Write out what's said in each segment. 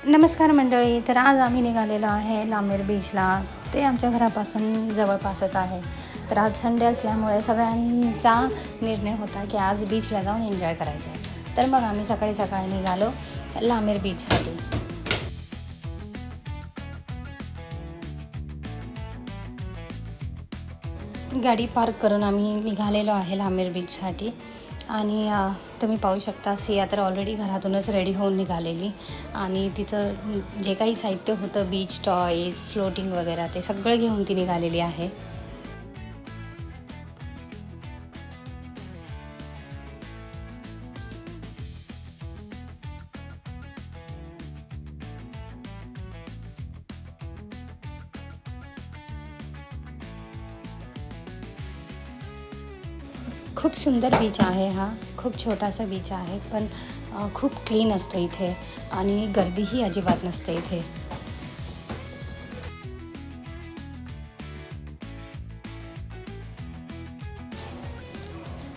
नमस्कार मंडळी. तर आज आम्ही निघालेलो आहे लांबेर बीचला. ते आमच्या घरापासून जवळपासच आहे. तर आज संडे असल्यामुळे सगळ्यांचा निर्णय होता की आज बीचला जाऊन एन्जॉय करायचं आहे. तर मग आम्ही सकाळी सकाळी निघालो लांबेर बीचसाठी. गाडी पार्क करून आम्ही निघालेलो आहे लांबेर बीचसाठी. आणि तुम्ही पाहू शकता सिया तर ऑलरेडी घरातूनच रेडी होऊन निघालेली. आणि तिचं जे काही साहित्य होतं, बीच टॉयज, फ्लोटिंग वगैरे, ते सगळं घेऊन ती निघालेली आहे. खूप सुंदर बीच आहे हा. खूप छोटासा बीच आहे, पण खूप क्लीन असतो इथे आणि गर्दीही अजिबात नसते इथे.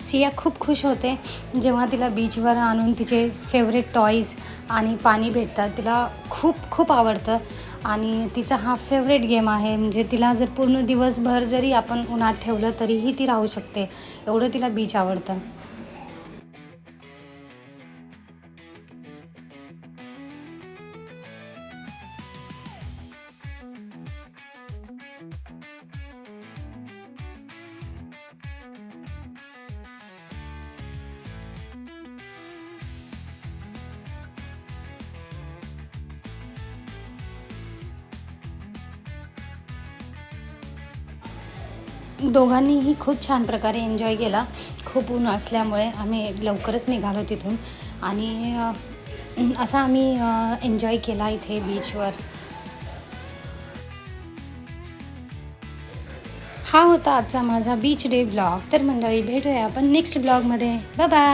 सिया खूप खुश होते जेव्हा तिला बीचवर आणून तिचे फेवरेट टॉयज आणि पाणी भेटतात. तिला खूप खूप आवडतं आणि तिचा हा फेवरेट गेम आहे. म्हणजे तिला जर पूर्ण दिवसभर जरी आपण उन्हात ठेवलं तरीही ती राहू शकते, एवढं तिला बीच आवडतं. दोघांनीही खूप छान प्रकारे एन्जॉय केला. खूप ऊन असल्यामुळे आम्ही लवकरच निघालो तिथून आणि असा आम्ही एन्जॉय केला इथे बीचवर. हा होता आजचा माझा बीच डे ब्लॉग. तर मंडळी, भेटूया आपण नेक्स्ट ब्लॉगमध्ये. Bye bye.